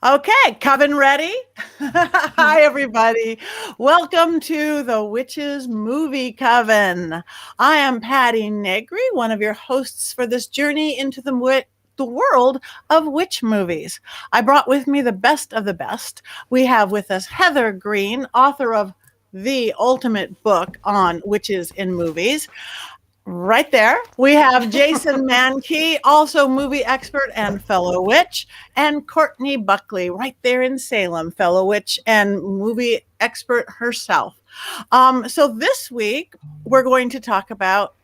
Okay, Coven ready? Hi, everybody. Welcome to the Witches Movie Coven. I am Patti Negri, one of your hosts for this journey into the world of witch movies. I brought with me the best of the best. We have with us Heather Greene, author of the ultimate book on witches in movies. Right there, we have Jason Mankey, also movie expert and fellow witch, and Courtney Buckley, right there in Salem, fellow witch and movie expert herself. So this week, we're going to talk about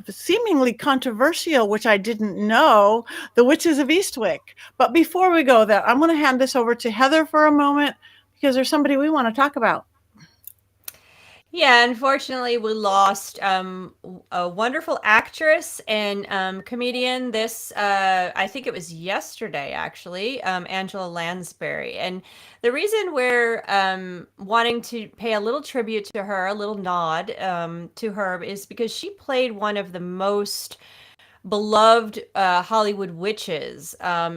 seemingly controversial, which I didn't know, the Witches of Eastwick. But before we go there, I'm going to hand this over to Heather for a moment because there's somebody we want to talk about. Yeah, unfortunately, we lost a wonderful actress and comedian. I think it was yesterday, actually, Angela Lansbury. And the reason we're wanting to pay a little tribute to her, a little nod to her, is because she played one of the most beloved Hollywood witches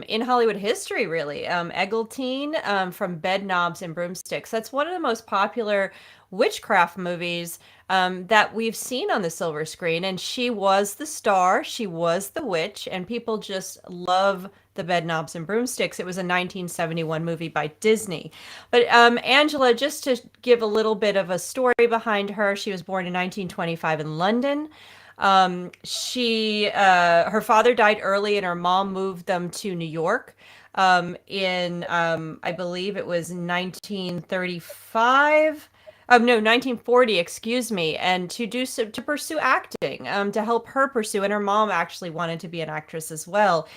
in Hollywood history, really. Eglantine from Bedknobs and Broomsticks. That's one of the most popular witchcraft movies that we've seen on the silver screen. And she was the star, she was the witch, and people just love the Bedknobs and Broomsticks. It was a 1971 movie by Disney. But Angela, just to give a little bit of a story behind her, she was born in 1925 in London. Her father died early and her mom moved them to New York, in, I believe it was 1935. No, 1940, excuse me, and to pursue acting, to help her pursue, and her mom actually wanted to be an actress as well.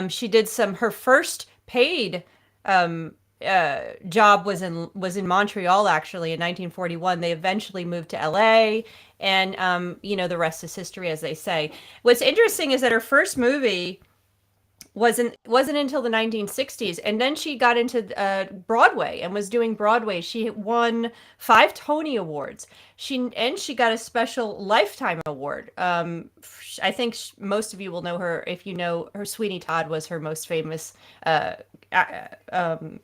She did her first paid job was in Montreal, actually, in 1941. They eventually moved to LA, and the rest is history, as they say. What's interesting is that her first movie wasn't until the 1960s, and then she got into Broadway and was doing Broadway. She won 5 Tony Awards. She got a special Lifetime Award. I think most of you will know her if you know her. Sweeney Todd was her most famous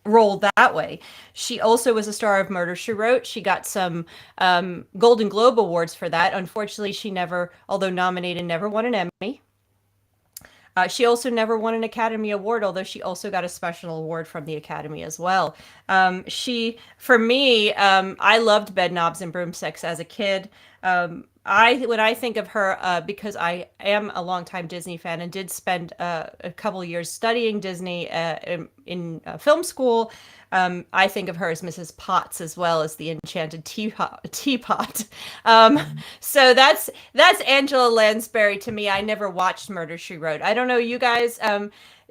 role that way. She also was a star of Murder, She Wrote. She got some Golden Globe Awards for that. Unfortunately, she never, although nominated, never won an Emmy. She also never won an Academy Award, although she also got a special award from the Academy as well. For me, I loved Bedknobs and Broomsticks as a kid. When I think of her, because I am a longtime Disney fan and did spend a couple years studying Disney in film school, I think of her as Mrs. Potts as well as the enchanted teapot. So that's Angela Lansbury to me. I never watched Murder, She Wrote. I don't know, you guys.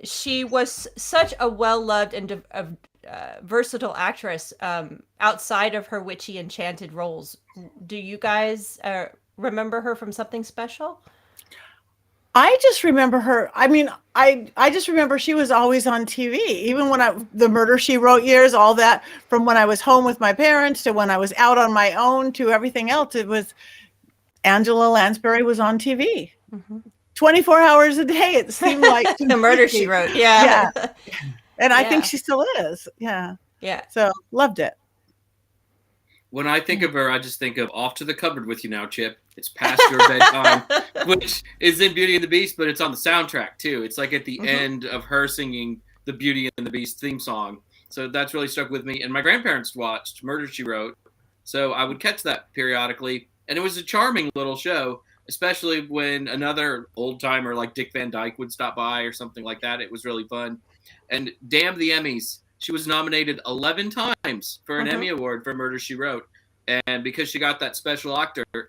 She was such a well-loved and versatile actress outside of her witchy enchanted roles. Do you guys remember her from something special? I just remember her. I mean, I just remember she was always on TV, even when the Murder, She Wrote years, all that, from when I was home with my parents to when I was out on my own to everything else. It was Angela Lansbury was on TV. Mm-hmm. 24 hours a day, it seemed like. The Murder, She Wrote. Yeah. And I think she still is. Yeah. So loved it. When I think of her, I just think of Off to the Cupboard with You Now, Chip. It's past your bedtime, which is in Beauty and the Beast, but it's on the soundtrack, too. It's like at the end of her singing the Beauty and the Beast theme song. So that's really stuck with me. And my grandparents watched Murder, She Wrote, so I would catch that periodically. And it was a charming little show, especially when another old-timer like Dick Van Dyke would stop by or something like that. It was really fun. And damn the Emmys. She was nominated 11 times for an Emmy Award for Murder, She Wrote. And because she got that special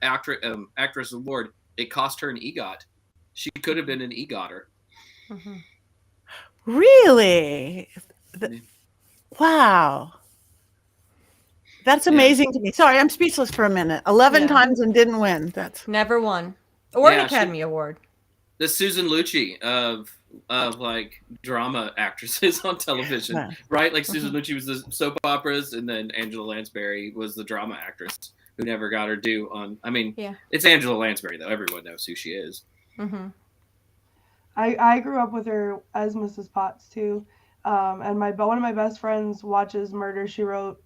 actress award, it cost her an EGOT. She could have been an EGOTer. Mm-hmm. Really? Wow. That's amazing to me. Sorry, I'm speechless for a minute. 11 times and didn't win. That's never won. Or an Academy Award. The Susan Lucci of like drama actresses on television, right? Like Susan Lucci was the soap operas, and then Angela Lansbury was the drama actress who never got her due on. I mean, it's Angela Lansbury though. Everyone knows who she is. Mm-hmm. I grew up with her as Mrs. Potts too. And one of my best friends watches Murder, She Wrote,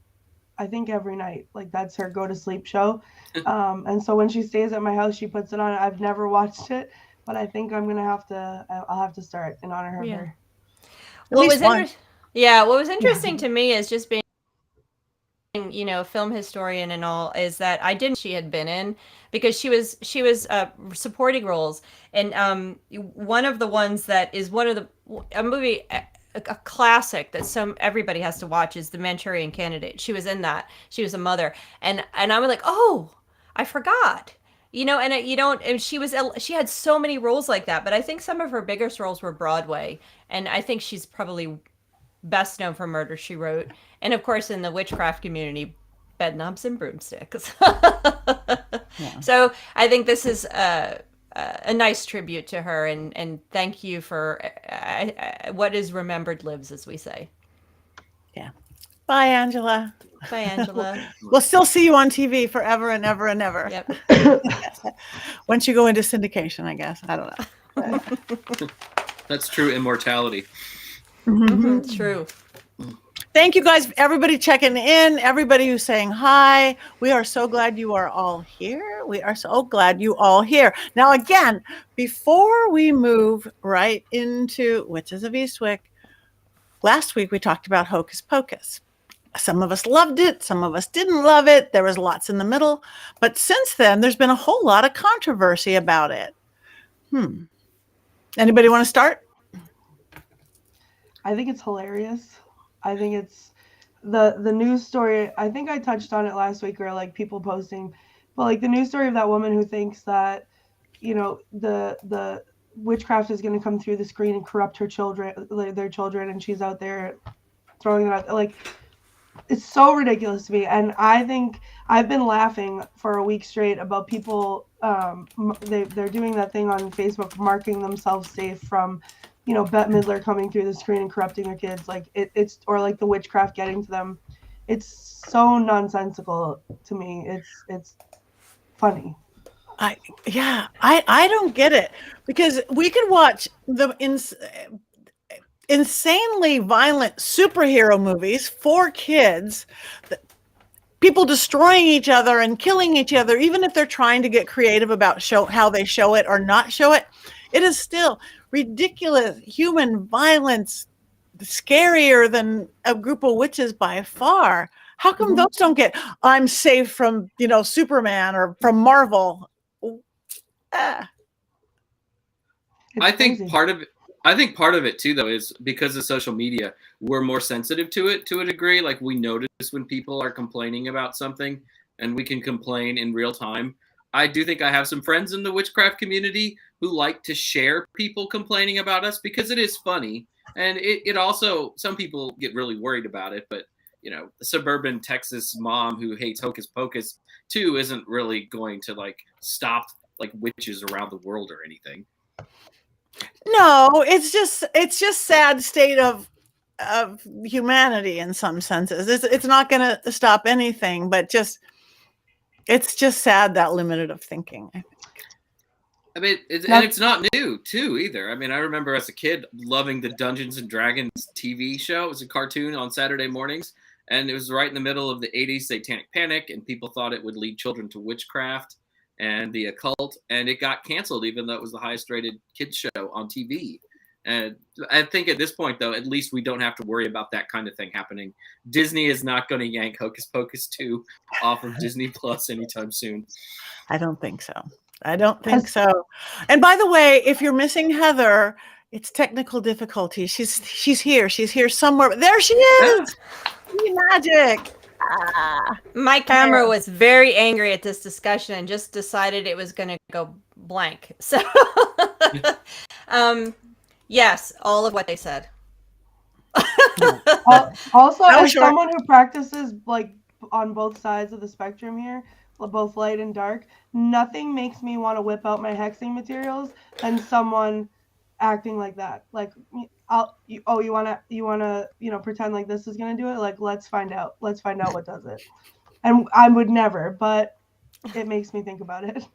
I think every night. Like that's her go to sleep show. And so when she stays at my house, she puts it on. I've never watched it, but I think I'll have to start in honor of her. What was interesting to me is just being, film historian and all, is that I didn't know she had been in, because she was supporting roles, and one of the ones that is a movie, a classic that everybody has to watch, is The Manchurian Candidate. She was in that. She was a mother, and I was like, oh, I forgot. And she had so many roles like that, but I think some of her biggest roles were Broadway, and I think she's probably best known for Murder, She Wrote, and of course in the witchcraft community, Bedknobs and Broomsticks. Yeah. So I think this is a nice tribute to her, and thank you for what is remembered lives, as we say. Yeah. Bye, Angela. Bye, Angela. We'll still see you on TV forever and ever and ever. Yep. Once you go into syndication, I guess. I don't know. That's true immortality. Mm-hmm. True. Thank you guys, everybody checking in, everybody who's saying hi. We are so glad you are all here. We are so glad you all here. Now, again, before we move right into Witches of Eastwick, last week we talked about Hocus Pocus. Some of us loved it. Some of us didn't love it. There was lots in the middle. But since then, there's been a whole lot of controversy about it. Anybody want to start? I think it's hilarious. I think it's the news story. I think I touched on it last week, or like people posting, but like the news story of that woman who thinks that, the witchcraft is going to come through the screen and corrupt their children, and she's out there throwing them out. Like, it's so ridiculous to me. And I think I've been laughing for a week straight about people. They're doing that thing on Facebook, marking themselves safe from, Bette Midler coming through the screen and corrupting their kids. Like it's or like the witchcraft getting to them. It's so nonsensical to me. It's funny. I don't get it, because we could watch the insanely violent superhero movies for kids, people destroying each other and killing each other, even if they're trying to get creative about how they show it or not show it. It is still ridiculous human violence, scarier than a group of witches by far. How come those don't get, I'm safe from, Superman or from Marvel? I think part of it too, though, is because of social media, we're more sensitive to it to a degree. Like, we notice when people are complaining about something, and we can complain in real time. I do think I have some friends in the witchcraft community who like to share people complaining about us, because it is funny. And it also, some people get really worried about it, but the suburban Texas mom who hates Hocus Pocus too isn't really going to stop witches around the world or anything. No, it's just sad state of humanity in some senses. It's not going to stop anything, but it's just sad, that limited of thinking, I think. I mean, it's not new too either. I mean, I remember as a kid loving the Dungeons and Dragons TV show. It was a cartoon on Saturday mornings, and it was right in the middle of the 80s Satanic Panic, and people thought it would lead children to witchcraft and the occult, and it got canceled, even though it was the highest rated kids show on TV. And I think at this point, though, at least we don't have to worry about that kind of thing happening. Disney is not going to yank Hocus Pocus 2 off of Disney Plus anytime soon. I don't think so. And by the way, if you're missing Heather, it's technical difficulties. She's here. She's here somewhere. There she is. Magic. My camera was very angry at this discussion and just decided it was going to go blank. So, yes, all of what they said. Also, as someone who practices on both sides of the spectrum here, both light and dark, nothing makes me want to whip out my hexing materials than someone acting like that. Like, you want to pretend like this is going to do it? Like, let's find out what does it. And I would never, but it makes me think about it.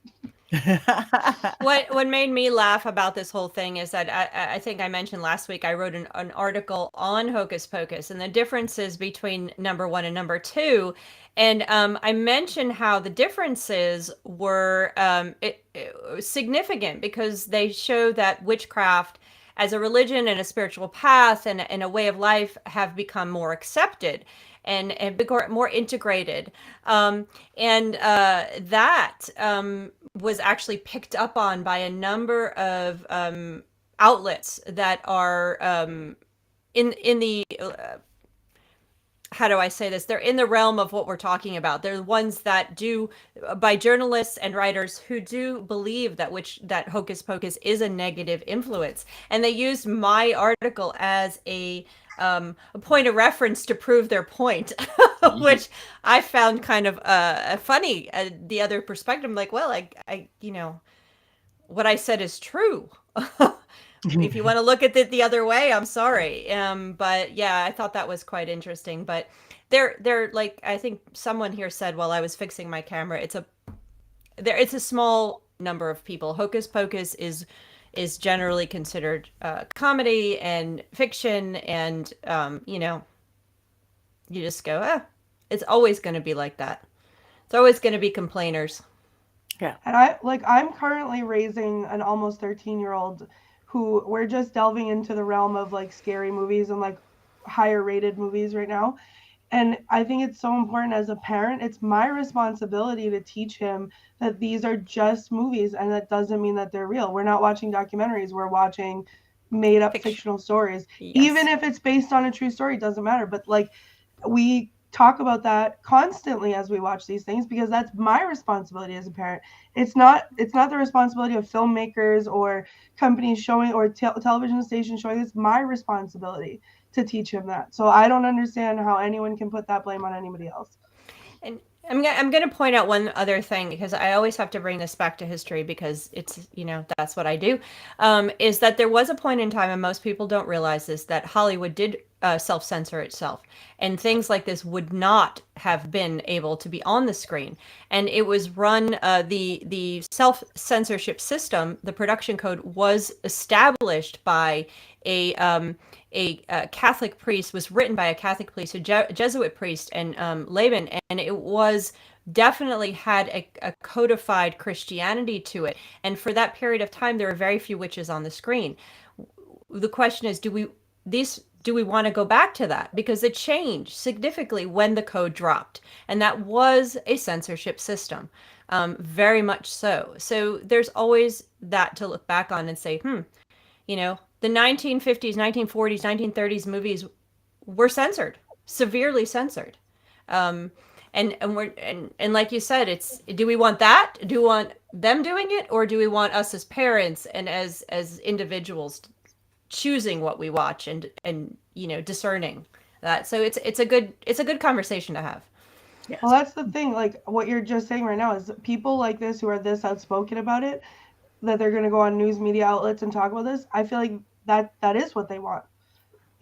What made me laugh about this whole thing is that I think I mentioned last week I wrote an article on Hocus Pocus and the differences between number 1 and number 2, and I mentioned how the differences were significant because they show that witchcraft as a religion and a spiritual path and a way of life have become more accepted and more integrated. That was actually picked up on by a number of outlets that are in the how do I say this? They're in the realm of what we're talking about. They're the ones that do, by journalists and writers who do believe that Hocus Pocus is a negative influence, and they used my article as a point of reference to prove their point, which I found kind of funny. The other perspective, I'm like, well, I what I said is true. If you want to look at it the other way, I'm sorry. But yeah, I thought that was quite interesting. But they're like, I think someone here said while I was fixing my camera, it's a small number of people. Hocus Pocus is generally considered comedy and fiction, and you just go, it's always going to be like that. It's always going to be complainers. Yeah. And I'm currently raising an almost 13-year-old who we're just delving into the realm of like scary movies and like higher rated movies right now. And I think it's so important as a parent, it's my responsibility to teach him that these are just movies and that doesn't mean that they're real. We're not watching documentaries, we're watching made up fictional stories. Yes. Even if it's based on a true story, it doesn't matter. But like we talk about that constantly as we watch these things because that's my responsibility as a parent. It's not the responsibility of filmmakers or companies showing or television stations showing. It's my responsibility to teach him that. So I don't understand how anyone can put that blame on anybody else. And I'm going to point out one other thing, because I always have to bring this back to history because it's, that's what I do, is that there was a point in time, and most people don't realize this, that Hollywood did self-censor itself. And things like this would not have been able to be on the screen. And it was run, the self-censorship system, the production code was established by a Catholic priest, was written by a Catholic priest, a Jesuit priest, and layman, and it was definitely had a codified Christianity to it. And for that period of time, there were very few witches on the screen. The question is, do we want to go back to that? Because it changed significantly when the code dropped, and that was a censorship system, very much so. So there's always that to look back on and say, the 1950s, 1940s, 1930s movies were censored, severely censored. And like you said, it's, do we want that? Do we want them doing it? Or do we want us as parents and as individuals choosing what we watch and discerning that? So it's a good conversation to have. Yes. Well, that's the thing. Like what you're just saying right now is people like this who are this outspoken about it, that they're going to go on news media outlets and talk about this. I feel like that is what they want,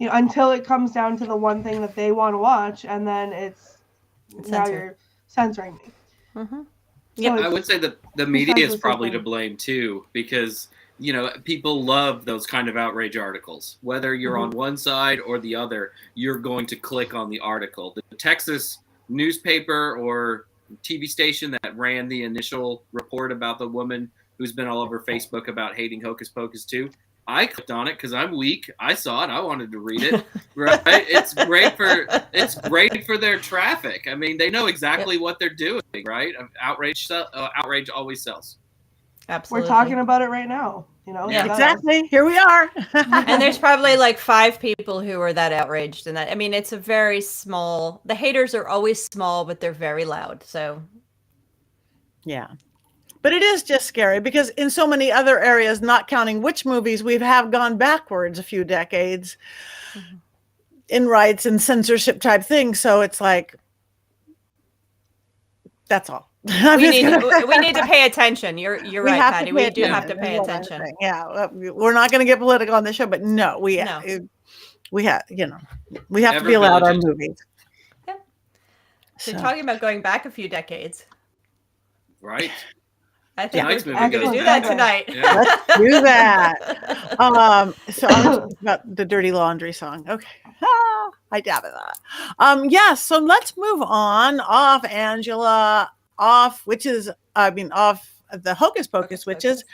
until it comes down to the one thing that they want to watch, and then it's now you're censoring me. Mm-hmm. Yeah, I would say that the media is probably to blame too, because people love those kind of outrage articles. Whether you're on one side or the other, you're going to click on the article. The Texas newspaper or TV station that ran the initial report about the woman who's been all over Facebook about hating Hocus Pocus 2. I clicked on it because I'm weak. I saw it. I wanted to read it. Right? It's great for their traffic. I mean, they know exactly what they're doing, right? Outrage always sells. Absolutely. We're talking about it right now. Yeah, exactly. Here we are. And there's probably like 5 people who are that outraged, and that, I mean, it's a very small. The haters are always small, but they're very loud. So, yeah. But it is just scary because in so many other areas, not counting witch movies, we have gone backwards a few decades in rights and censorship type things. So it's like, that's all. We need to pay attention. You're right, Patti. We do have to pay attention. Yeah, we're not going to get political on this show, but no, we have to be allowed our movies. Yeah. So talking about going back a few decades, right? I think Tonight's we're movie going to goes do there. that tonight. Yeah. Let's do that. So I'm gonna talk about the Dirty Laundry song. Okay. I dab at that. Yes, so let's move on off Angela, off off the Hocus Pocus witches,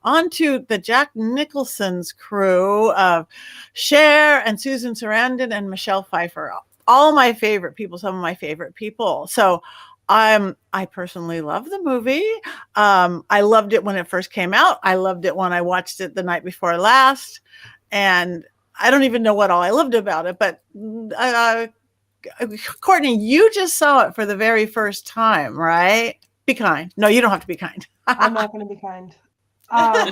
onto the Jack Nicholson's crew of Cher and Susan Sarandon and Michelle Pfeiffer. All my favorite people, some of my favorite people. So I personally love the movie. I loved it when it first came out. I loved it when I watched it the night before last. And I don't even know what all I loved about it, but Courtney, you just saw it for the very first time, right? Be kind. No, you don't have to be kind. I'm not going to be kind. I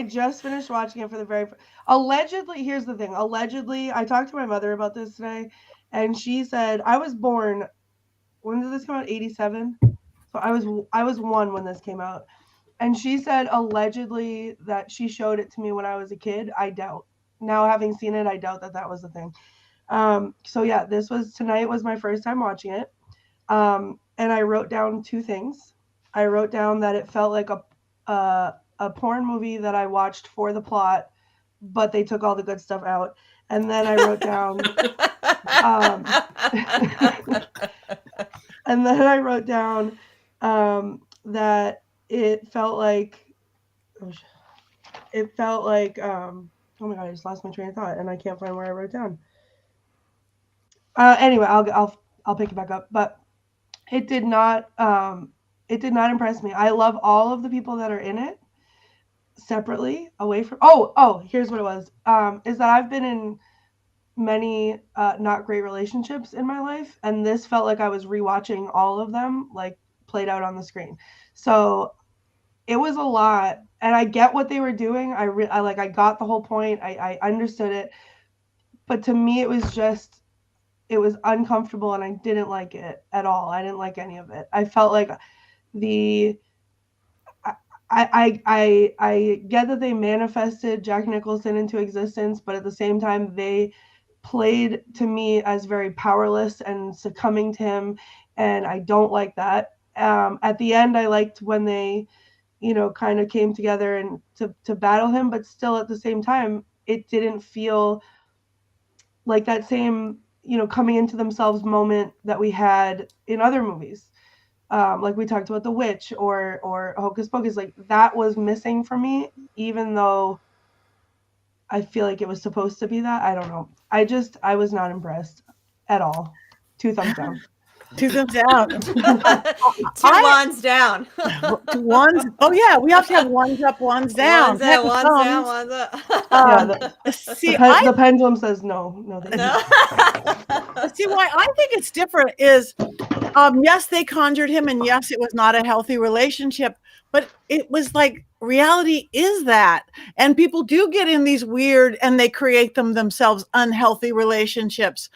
just finished watching it for the very allegedly. Here's the thing. Allegedly, I talked to my mother about this today, and she said I was born. When did this come out? 87. So I was 1 when this came out, and she said allegedly that she showed it to me when I was a kid. I doubt. Now having seen it, I doubt that was the thing. So yeah, tonight was my first time watching it, and I wrote down 2 things. I wrote down that it felt like a porn movie that I watched for the plot, but they took all the good stuff out. And then I wrote down, that it felt like, oh my God, I just lost my train of thought and I can't find where I wrote down. Anyway, I'll pick it back up, but it did not impress me. I love all of the people that are in it separately, away from. Here's what it was. Is that I've been in many not great relationships in my life, and this felt like I was rewatching all of them, like played out on the screen. So it was a lot, and I get what they were doing. I got the whole point. I understood it, but to me, it was uncomfortable, and I didn't like it at all. I didn't like any of it. I felt like I get that they manifested Jack Nicholson into existence, but at the same time, they played to me as very powerless and succumbing to him, and I don't like that. At the end, I liked when they, kind of came together and to battle him, but still at the same time, it didn't feel like that same, coming into themselves moment that we had in other movies. Like we talked about The Witch or Hocus Pocus, like that was missing for me, even though I feel like it was supposed to be that. I don't know. I was not impressed at all. 2 thumbs down. 2 thumbs down. 2 wands down. Ones. Oh yeah, we have to have ones up, ones down. Wands down, wands up. The pendulum says no. See, why I think it's different is, yes, they conjured him, and yes, it was not a healthy relationship, but it was like reality is that, and people do get in these weird, and they create themselves unhealthy relationships,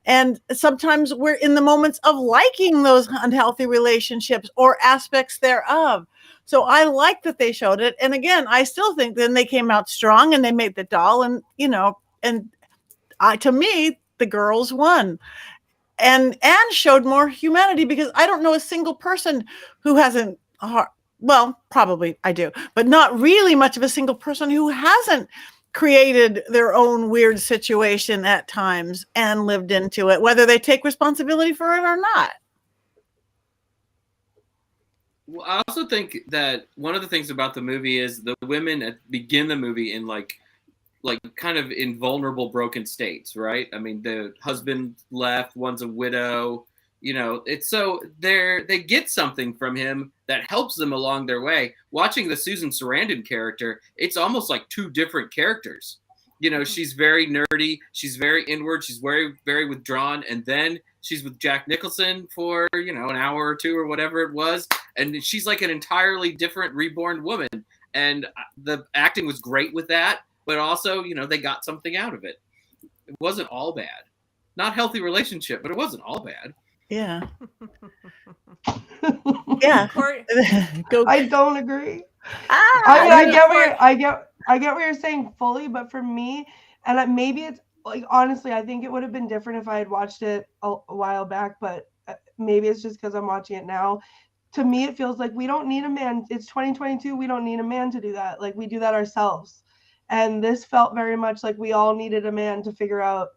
and sometimes we're in the moments of liking those unhealthy relationships or aspects thereof. So I like that they showed it, and again, I still think then they came out strong, and they made the doll, and to me, the girls won. And showed more humanity, because I don't know a single person who hasn't, well, probably I do, but not really much of a single person who hasn't created their own weird situation at times and lived into it, whether they take responsibility for it or not. Well, I also think that one of the things about the movie is the women begin the movie in like kind of in vulnerable, broken states, right? I mean, the husband left, one's a widow, it's so they get something from him that helps them along their way. Watching the Susan Sarandon character, it's almost like 2 different characters. She's very nerdy, she's very inward, she's very, very withdrawn, and then she's with Jack Nicholson for, an hour or 2 or whatever it was, and she's like an entirely different reborn woman. And the acting was great with that. But also, they got something out of it. It wasn't all bad. Not healthy relationship, but it wasn't all bad. Yeah. Yeah. I don't agree. I get what you're saying fully, but for me, and maybe it's like, honestly, I think it would have been different if I had watched it a while back, but maybe it's just because I'm watching it now. to me, it feels like we don't need a man. It's 2022. We don't need a man to do that. Like, we do that ourselves. And this felt very much like we all needed a man to figure out,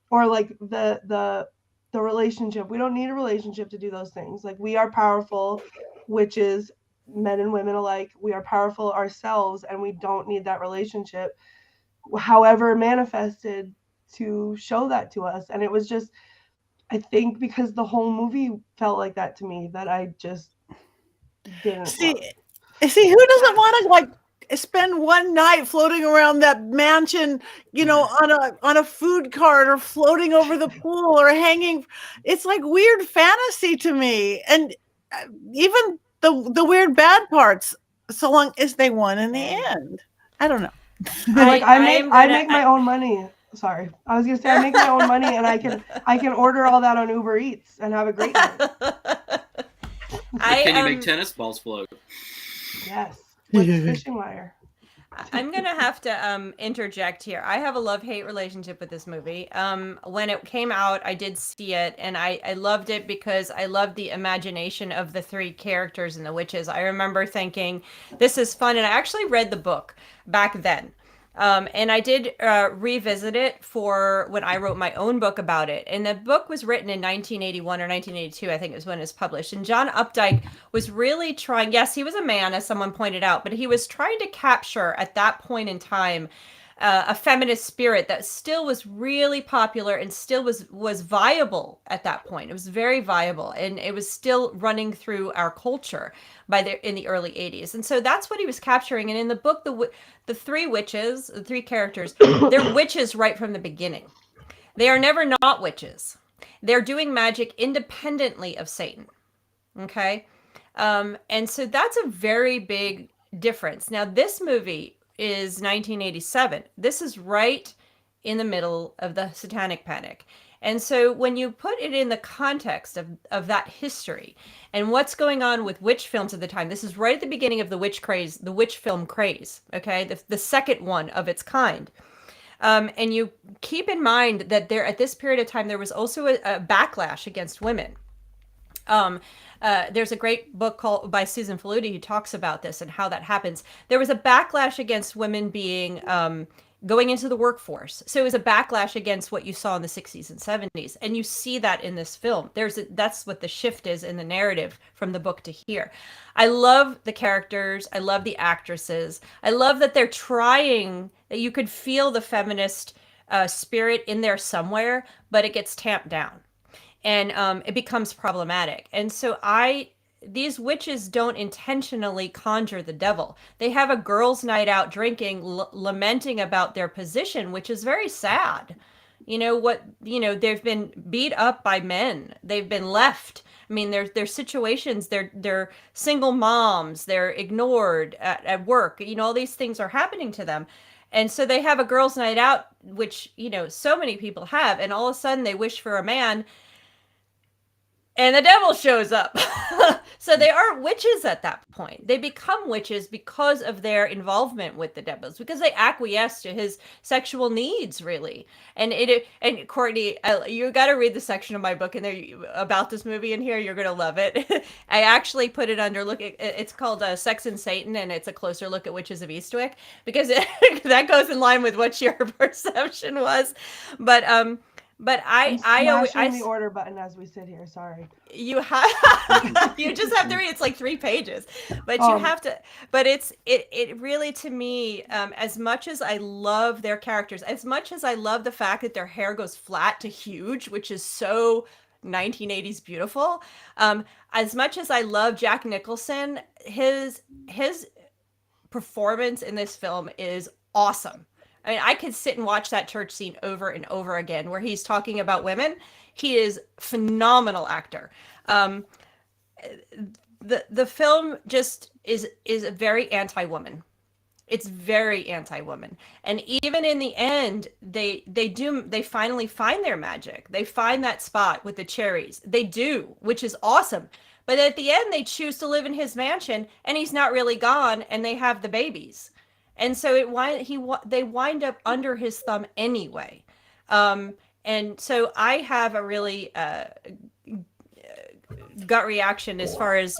or like the relationship. We don't need a relationship to do those things. Like, we are powerful, witches, men and women alike. We are powerful ourselves, and we don't need that relationship, however manifested, to show that to us. And it was just, I think because the whole movie felt like that to me, that I just didn't See, love. who doesn't want to like spend one night floating around that mansion, on a food cart, or floating over the pool, or hanging? It's like weird fantasy to me, and even the weird bad parts, so long as they won in the end. I don't know. I make my own money. Sorry, I was gonna say I make my own money, and I can order all that on Uber Eats and have a great night. Can you make tennis balls float? Yes, with fishing wire. I'm gonna have to interject here. I have a love-hate relationship with this movie. When it came out, I did see it, and I loved it because I loved the imagination of the three characters and the witches. I remember thinking, this is fun, and I actually read the book back then. And I did revisit it for when I wrote my own book about it. And the book was written in 1981 or 1982, I think it was when it was published. And John Updike was really trying, yes, he was a man, as someone pointed out, but he was trying to capture at that point in time a feminist spirit that still was really popular and still was viable at that point. It was very viable, and it was still running through our culture in the early 80s. And so that's what he was capturing. And in the book, the three witches, the three characters, they're witches right from the beginning. They are never not witches. They're doing magic independently of Satan. Okay? And so that's a very big difference. Now, this movie is 1987. This is right in the middle of the Satanic Panic. And so when you put it in the context of that history and what's going on with witch films at the time, this is right at the beginning of the witch craze, the witch film craze, okay? The second one of its kind. And you keep in mind that at this period of time, there was also a backlash against women. There's a great book by Susan Faludi who talks about this and how that happens. There was a backlash against women being going into the workforce. So it was a backlash against what you saw in the 60s and 70s. And you see that in this film. That's what the shift is in the narrative from the book to here. I love the characters. I love the actresses. I love that they're trying, that you could feel the feminist spirit in there somewhere, but it gets tamped down. And it becomes problematic. And so these witches don't intentionally conjure the devil. They have a girls' night out drinking, lamenting about their position, which is very sad. They've been beat up by men. They've been left. I mean, there's situations, they're single moms, they're ignored at work. All these things are happening to them. And so they have a girls' night out, which, so many people have. And all of a sudden they wish for a man, and the devil shows up. So they aren't witches at that point. They become witches because of their involvement with the devils, because they acquiesce to his sexual needs, really. And Courtney, you got to read the section of my book in there about this movie in here. You're going to love it. I actually put it under it's called Sex and Satan, and it's a closer look at Witches of Eastwick, because that goes in line with what your perception was. But I always the order button as we sit here. Sorry. You just have to read. It's like 3 pages, but you have to. But it really, to me, as much as I love their characters, as much as I love the fact that their hair goes flat to huge, which is so 1980s beautiful. As much as I love Jack Nicholson, his performance in this film is awesome. I mean, I could sit and watch that church scene over and over again where he's talking about women. He is a phenomenal actor. The film just is very anti-woman. It's very anti-woman. And even in the end, they finally find their magic. They find that spot with the cherries. They do, which is awesome. But at the end, they choose to live in his mansion, and he's not really gone, and they have the babies. And so they wind up under his thumb anyway. And so I have a really gut reaction as far as,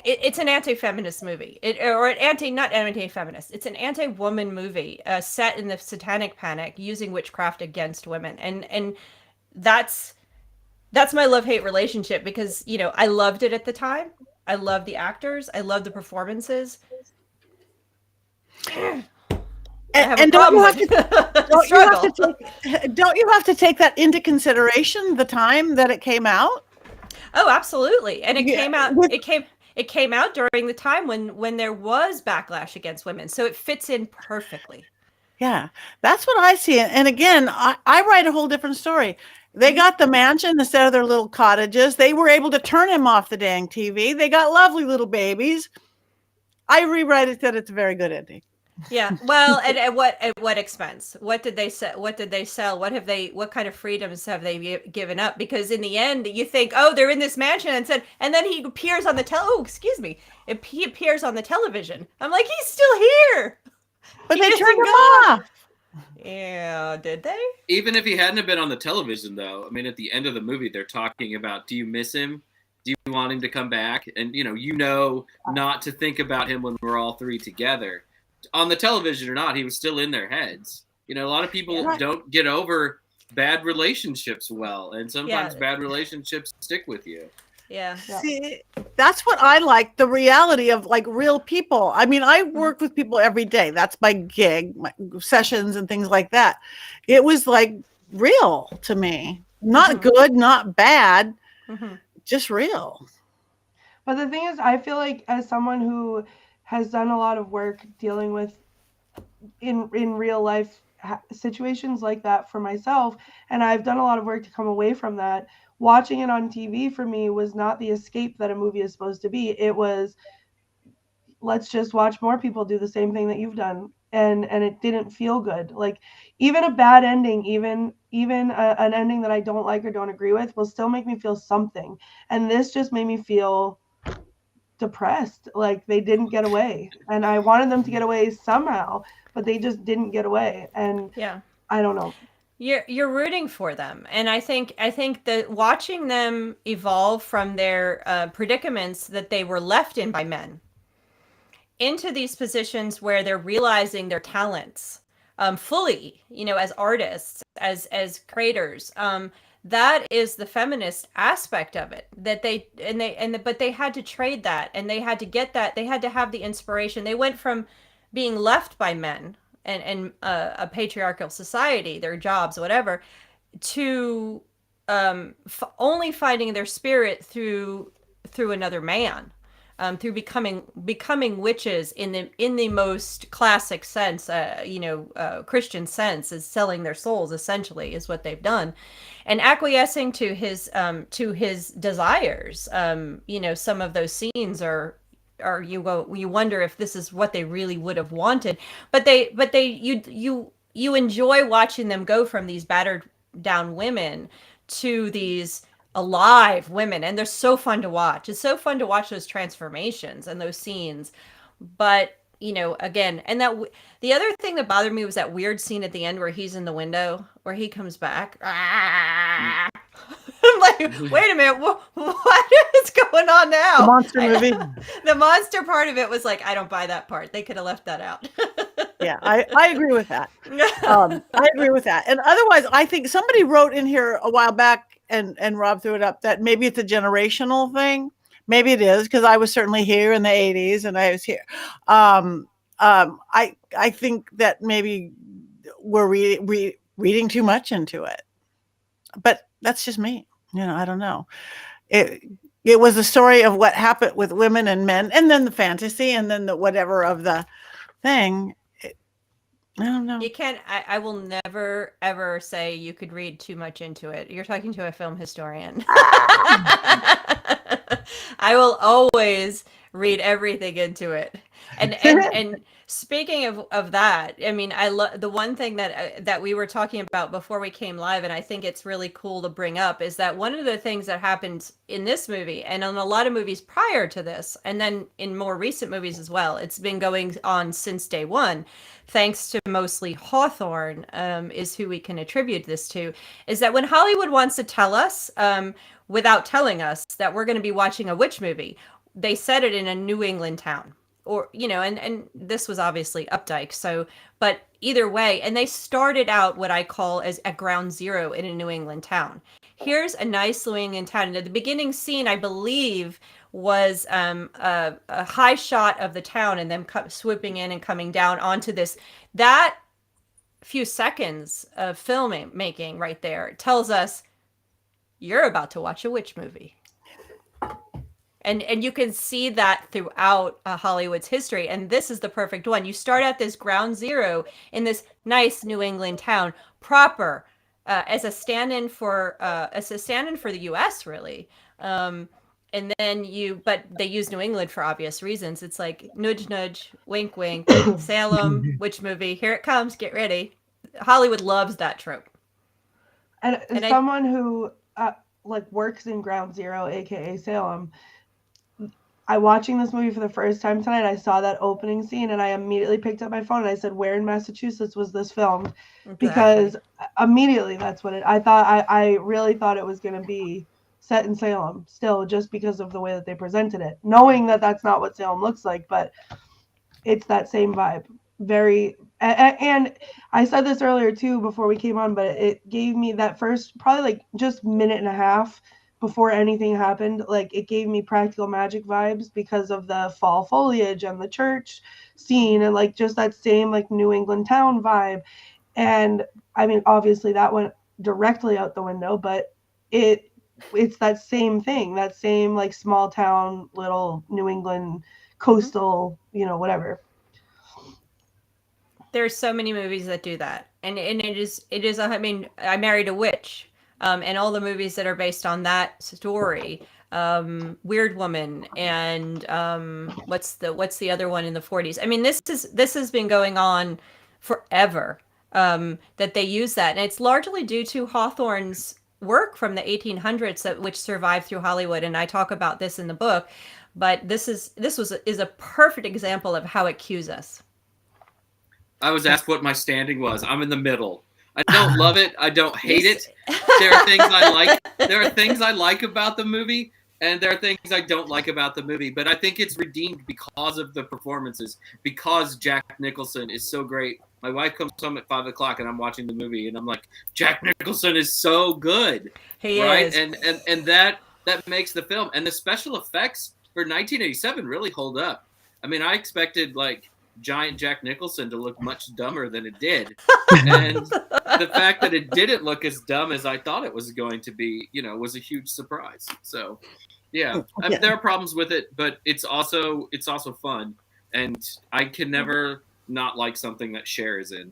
it's an anti-feminist movie, not anti-feminist. It's an anti-woman movie set in the Satanic Panic, using witchcraft against women, and that's my love-hate relationship, because I loved it at the time. I love the actors. I love the performances. And don't you have to take that into consideration, the time that it came out? Oh, absolutely. And it came out during the time when there was backlash against women, so it fits in perfectly. Yeah, that's what I see. And again, I write a whole different story. They got the mansion instead of their little cottages. They were able to turn him off the dang TV. They got lovely little babies. I rewrite it that it's a very good ending. Yeah. Well, at what expense? What did they sell? What kind of freedoms have they given up? Because in the end, you think, oh, they're in this mansion, and then he appears on the he appears on the television. I'm like, he's still here. But they turned him off. Yeah, did they? Even if he hadn't have been on the television, though, I mean, at the end of the movie, they're talking about, do you miss him? Do you want him to come back? And, not to think about him when we're all three together. On the television or not, he was still in their heads. A lot of people don't get over bad relationships well, and sometimes bad relationships stick with you. Yeah. See, that's what I like, the reality of like real people. I mean, I work with people every day. That's my gig, my sessions and things like that. It was like real to me. Not good, not bad, just real. But the thing is, I feel like as someone who has done a lot of work dealing with in real life situations like that for myself, and I've done a lot of work to come away from that. Watching it on TV for me was not the escape that a movie is supposed to be. It was, let's just watch more people do the same thing that you've done. And it didn't feel good. Like, even a bad ending, even an ending that I don't like or don't agree with, will still make me feel something. And this just made me feel depressed. Like, they didn't get away. And I wanted them to get away somehow, but they just didn't get away. And I don't know. You're rooting for them, and I think that watching them evolve from their predicaments that they were left in by men into these positions where they're realizing their talents fully, as artists, as creators. That is the feminist aspect of it. That but they had to trade that, and they had to get that. They had to have the inspiration. They went from being left by men and a patriarchal society, their jobs, whatever, to only finding their spirit through another man, through becoming witches in the most classic sense, Christian sense, is selling their souls, essentially, is what they've done, and acquiescing to his desires. Some of those scenes are you wonder if this is what they really would have wanted, but you enjoy watching them go from these battered down women to these alive women, and they're so fun to watch. It's so fun to watch those transformations and those scenes. But again, and that the other thing that bothered me was that weird scene at the end where he's in the window, where he comes back. I'm like, wait a minute, what is going on now? The monster movie. The monster part of it was like, I don't buy that part. They could have left that out. Yeah, I agree with that. I agree with that. And otherwise, I think somebody wrote in here a while back, and Rob threw it up, that maybe it's a generational thing. Maybe it is, because I was certainly here in the 80s, and I was here. I think that maybe we're reading too much into it. But that's just me. I don't know. It was a story of what happened with women and men, and then the fantasy, and then the whatever of the thing. I don't know. You can't. I will never ever say you could read too much into it. You're talking to a film historian. I will always read everything into it. And speaking of that, I mean, I love the one thing that we were talking about before we came live, and I think it's really cool to bring up, is that one of the things that happened in this movie, and in a lot of movies prior to this, and then in more recent movies as well, it's been going on since day one, thanks to mostly Hawthorne, is who we can attribute this to, is that when Hollywood wants to tell us without telling us that we're going to be watching a witch movie. They set it in a New England town, or, you know, and this was obviously Updike. So, but either way, and they started out what I call as at ground zero in a New England town. Here's a nice New England town. And the beginning scene, I believe, was a high shot of the town and them swooping in and coming down onto this. That few seconds of filmmaking right there tells us you're about to watch a witch movie. And you can see that throughout Hollywood's history. And this is the perfect one. You start at this ground zero in this nice New England town, proper as a stand-in for the U.S. really. And then but they use New England for obvious reasons. It's like nudge, nudge, wink, wink, Salem, witch movie. Here it comes. Get ready. Hollywood loves that trope. And someone who like works in Ground Zero, aka Salem, I watching this movie for the first time tonight. I saw that opening scene and I immediately picked up my phone and I said, "Where in Massachusetts was this filmed?" Exactly. Because immediately that's what I really thought it was going to be set in Salem still, just because of the way that they presented it, knowing that that's not what Salem looks like, but it's that same vibe. Very, and I said this earlier too before we came on, but it gave me that first probably like just minute and a half before anything happened, like it gave me Practical Magic vibes because of the fall foliage and the church scene and like just that same like New England town vibe. And I mean, obviously that went directly out the window, but it's that same thing, that same like small town, little New England coastal, you know, whatever. There's so many movies that do that, and it is. I mean, I Married a Witch, and all the movies that are based on that story, Weird Woman, and what's the other one in the 40s? I mean, this has been going on forever. That they use that, and it's largely due to Hawthorne's work from the 1800s which survived through Hollywood, and I talk about this in the book. But this is a perfect example of how it cues us. I was asked what my standing was. I'm in the middle. I don't love it. I don't hate it. There are things I like. There are things I like about the movie, and there are things I don't like about the movie. But I think it's redeemed because of the performances, because Jack Nicholson is so great. My wife comes home at 5 o'clock, and I'm watching the movie, and I'm like, Jack Nicholson is so good. He right? is. And that makes the film. And the special effects for 1987 really hold up. I mean, I expected, like, giant Jack Nicholson to look much dumber than it did. And the fact that it didn't look as dumb as I thought it was going to be, you know, was a huge surprise. So, yeah, I mean, there are problems with it, but it's also fun. And I can never not like something that Cher is in.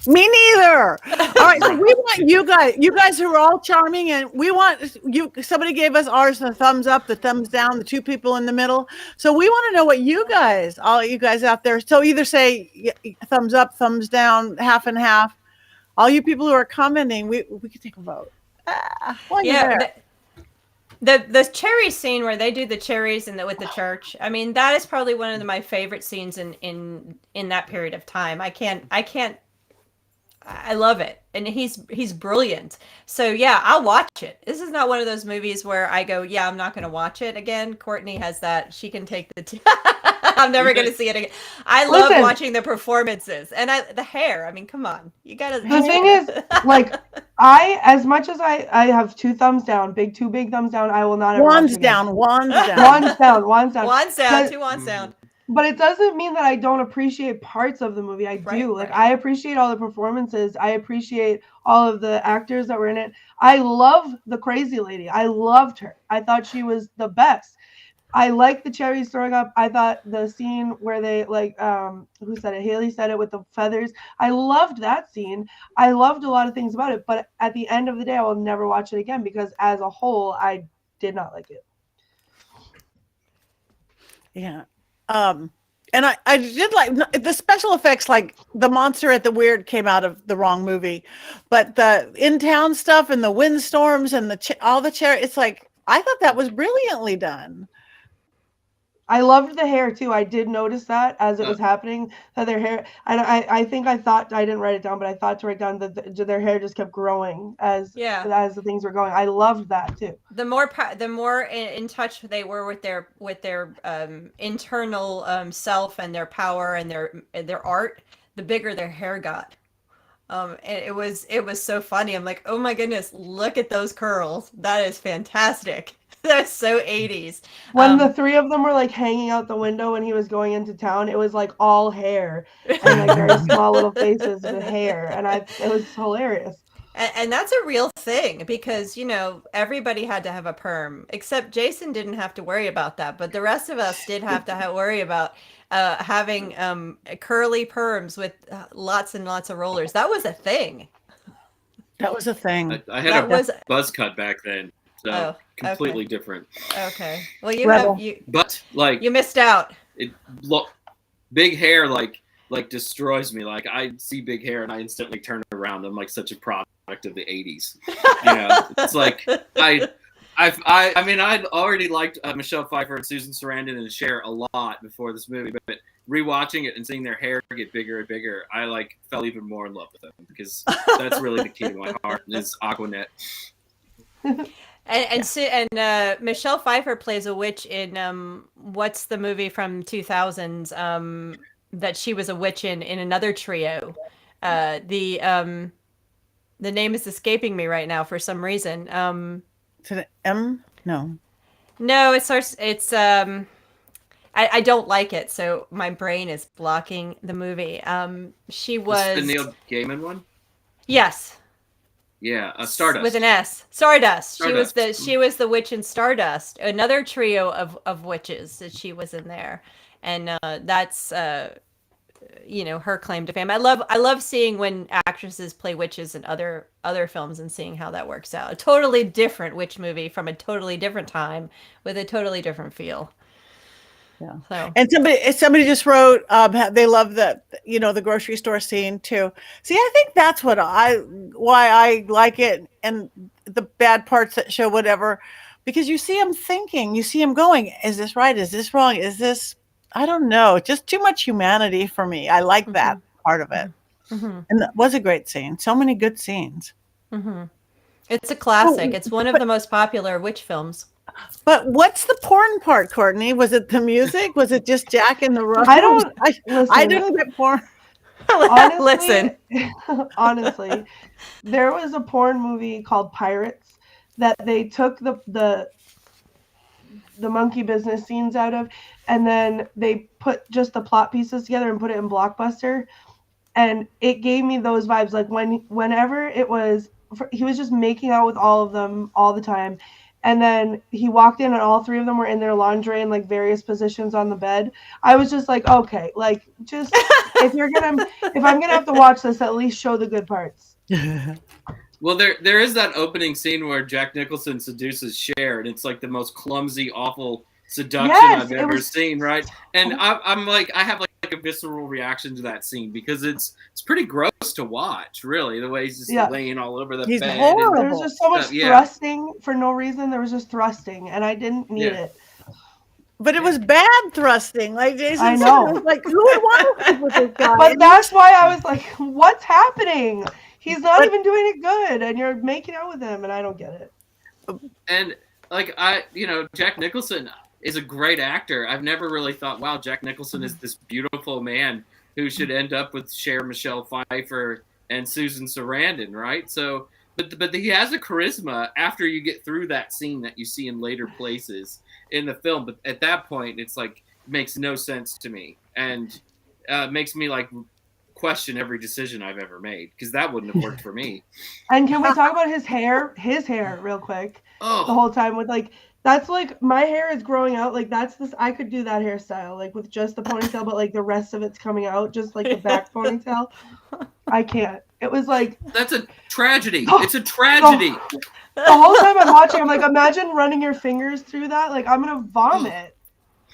Me neither. All right, so we want you guys who are all charming, and we want you. Somebody gave us ours the thumbs up, the thumbs down, the two people in the middle. So we want to know what all you guys out there. So either say thumbs up, thumbs down, half and half. All you people who are commenting, we could take a vote. The cherry scene where they do the cherries with the church. I mean, that is probably one of my favorite scenes in that period of time. I love it, and he's brilliant. So yeah, I'll watch it. This is not one of those movies where I go, yeah, I'm not going to watch it again. Courtney has that; she can take the. I'm never going to see it again. I love watching the performances and the hair. I mean, come on, you gotta. The thing is, like, as much as I have two thumbs down, two big thumbs down, I will not ever one's watch it down, again. one's down, one's down, two on sound. But it doesn't mean that I don't appreciate parts of the movie. I do. Like, I appreciate all the performances. I appreciate all of the actors that were in it. I love the crazy lady. I loved her. I thought she was the best. I like the cherries throwing up. I thought the scene where they, like, who said it? Haley said it with the feathers. I loved that scene. I loved a lot of things about it. But at the end of the day, I will never watch it again because as a whole, I did not like it. Yeah. And I did like the special effects, like the monster at the weird came out of the wrong movie, but the in-town stuff and the windstorms and all the chair, it's like, I thought that was brilliantly done. I loved the hair too. I did notice that as it was happening, that their hair, and I think I thought, I didn't write it down, but I thought to write down that their hair just kept growing as the things were going. I loved that too. The more in touch they were with their internal self and their power and their art, the bigger their hair got. And it was so funny. I'm like, oh my goodness, look at those curls. That is fantastic. That's so 80s. When the three of them were like hanging out the window when he was going into town, it was like all hair and like very small little faces with hair, and it was hilarious. And that's a real thing because, you know, everybody had to have a perm, except Jason didn't have to worry about that. But the rest of us did have to worry about having curly perms with lots and lots of rollers. That was a thing. That was a thing. I had a buzz cut back then. So completely different. Okay. Well, you missed out. Big hair like destroys me. Like I see big hair and I instantly turn around. I'm like such a product of the 80s. You know, it's like I mean I'd already liked Michelle Pfeiffer and Susan Sarandon and Cher a lot before this movie, but rewatching it and seeing their hair get bigger and bigger, I like fell even more in love with them because that's really the key to my heart is Aquanet. And Michelle Pfeiffer plays a witch in what's the movie from 2000s that she was a witch in another trio. The name is escaping me right now for some reason. Is it M? No, it starts. It's I don't like it, so my brain is blocking the movie. She was the Neil Gaiman one. Yes. Yeah, Stardust with an S. Stardust. She was the witch in Stardust. Another trio of witches that she was in there, and that's you know, her claim to fame. I love seeing when actresses play witches in other films and seeing how that works out. A totally different witch movie from a totally different time with a totally different feel. Yeah. So. And somebody just wrote they love the grocery store scene too. See, I think that's why I like it, and the bad parts that show whatever, because you see him thinking, you see him going, is this right? Is this wrong? Is this, I don't know, just too much humanity for me. I like that part of it. Mm-hmm. And that was a great scene. So many good scenes. Mm-hmm. It's a classic. It's one of the most popular witch films. But what's the porn part, Courtney? Was it the music? Was it just Jack in the Roth? I didn't get porn. Honestly, there was a porn movie called Pirates that they took the monkey business scenes out of, and then they put just the plot pieces together and put it in Blockbuster, and it gave me those vibes. Like whenever it was, he was just making out with all of them all the time. And then he walked in and all three of them were in their lingerie in like various positions on the bed. I was just like, okay, like just if I'm gonna have to watch this, at least show the good parts. Well, there is that opening scene where Jack Nicholson seduces Cher, and it's like the most clumsy, awful seduction I've ever seen, right? And I'm like, I have like a visceral reaction to that scene because it's pretty gross to watch, really, the way he's just laying all over the bed. Horrible. There was just so much thrusting for no reason. There was just thrusting, and I didn't need it. But it was bad thrusting. Like Jason I know. said, it was like, who would want to sleep with this guy? But that's why I was like, what's happening? He's not even doing it good, and you're making out with him, and I don't get it. And like Jack Nicholson is a great actor. I've never really thought, wow, Jack Nicholson is this beautiful man who should end up with Cher, Michelle Pfeiffer, and Susan Sarandon, right? So, but he has a charisma after you get through that scene that you see in later places in the film. But at that point, it's like makes no sense to me, and makes me like question every decision I've ever made because that wouldn't have worked for me. And can we talk about his hair? His hair, real quick. Oh. The whole time with like. That's like my hair is growing out. Like I could do that hairstyle, like with just the ponytail, but like the rest of it's coming out, just like the back ponytail. I can't. It was like that's a tragedy. It's a tragedy. The whole time I'm watching, I'm like, imagine running your fingers through that. Like I'm gonna vomit.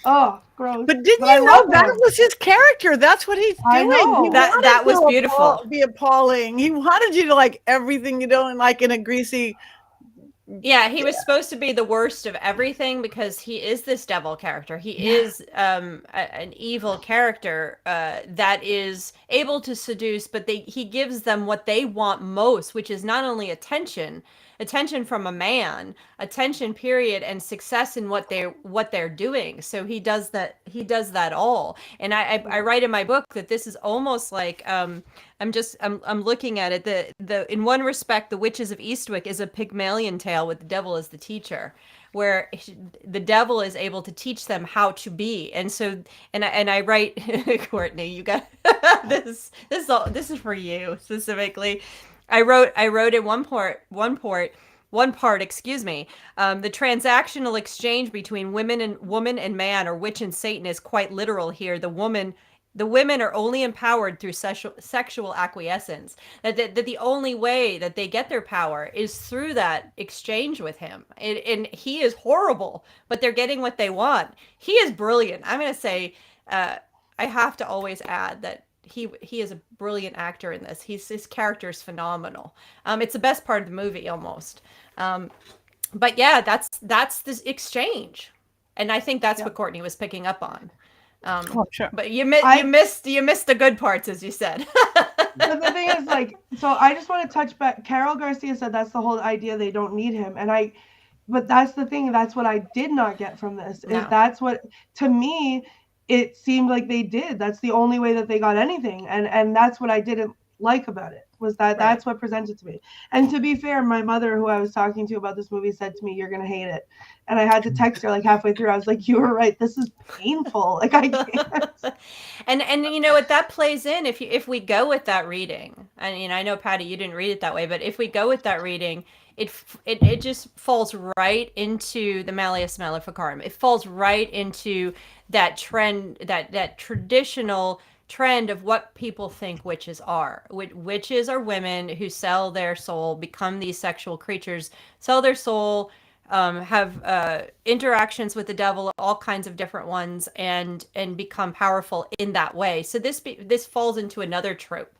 Oh, gross. But didn't you know that was his character? That's what he's doing. I know. That was beautiful. Be appalling. He wanted you to like everything you don't like in a greasy Yeah, he was supposed to be the worst of everything because he is this devil character. He is an evil character that is able to seduce, but he gives them what they want most, which is not only attention from a man, attention period, and success in what they're doing. So he does that all. And I write in my book that this is almost like I'm looking at it. The in one respect, the Witches of Eastwick is a Pygmalion tale with the devil as the teacher, where the devil is able to teach them how to be. And so, and I write, Courtney, you got this is for you specifically. I wrote in one part, excuse me, the transactional exchange between woman and man, or witch and Satan, is quite literal here. The women are only empowered through sexual acquiescence. That the only way that they get their power is through that exchange with him. And he is horrible, but they're getting what they want. He is brilliant. I'm going to say, I have to always add that he is a brilliant actor in this. His character is phenomenal. It's the best part of the movie almost. But yeah, that's this exchange, and I think that's what Courtney was picking up on. Sure. But you missed the good parts, as you said. But the thing is, like, so I just want to touch back. Carol Garcia said that's the whole idea, they don't need him, but that's the thing. That's what I did not get from this. No. Is that's what, to me, it seemed like they did. That's the only way that they got anything, and that's what I didn't like about it, was that that's what presented to me. And to be fair, my mother, who I was talking to about this movie, said to me, "You're gonna hate it," and I had to text her like halfway through. I was like, "You were right. This is painful. Like, I can't." And you know what, that plays in if we go with that reading. And I know, Patti, you didn't read it that way, but if we go with that reading, it just falls right into the Malleus Maleficarum. It falls right into that trend, that traditional trend of what people think witches are. Witches are women who sell their soul, become these sexual creatures, sell their soul, have interactions with the devil, all kinds of different ones, and become powerful in that way. So this falls into another trope.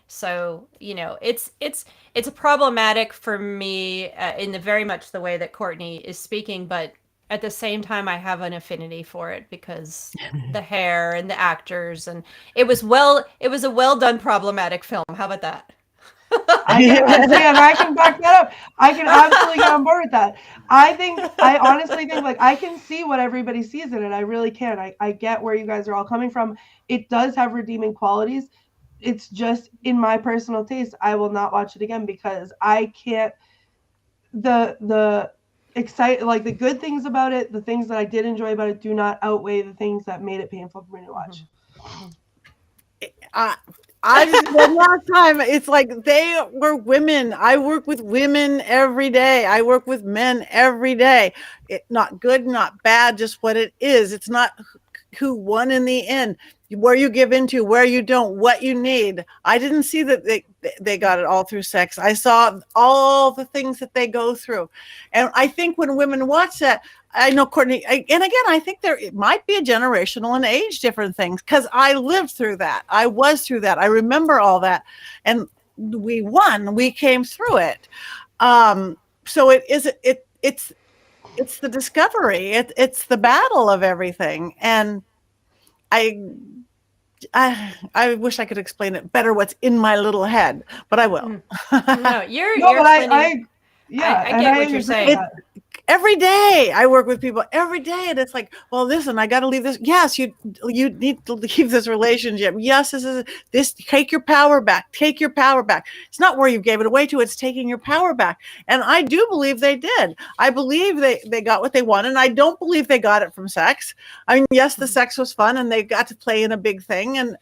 So it's problematic for me in the very much the way that Courtney is speaking, but at the same time, I have an affinity for it because the hair and the actors, and it was a well done problematic film. How about that? I can back that up. I can absolutely get on board with that. I honestly think, like, I can see what everybody sees in it. I really can. I get where you guys are all coming from. It does have redeeming qualities. It's just, in my personal taste, I will not watch it again because I can't. The the good things about it, the things that I did enjoy about it, do not outweigh the things that made it painful for me to watch. I just, one last time, it's like they were women. I work with women every day. I work with men every day. Not good, not bad, just what it is. It's not who won in the end, where you give into, where you don't, what you need. I didn't see that they got it all through sex. I saw all the things that they go through. And I think when women watch that, I know, Courtney, and again, I think it might be a generational and age different things, because I lived through that. I was through that. I remember all that. And we won. We came through it. So it's the discovery. It's the battle of everything. And I wish I could explain it better what's in my little head, but I will. No, you're but I get what you're saying. Every day I work with people every day, and it's like, well, listen, I got to leave this. Yes, you need to leave this relationship. Yes, this. Take your power back. Take your power back. It's not where you gave it away to. It's taking your power back. And I do believe they did. I believe they got what they wanted. And I don't believe they got it from sex. I mean, yes, the sex was fun, and they got to play in a big thing, and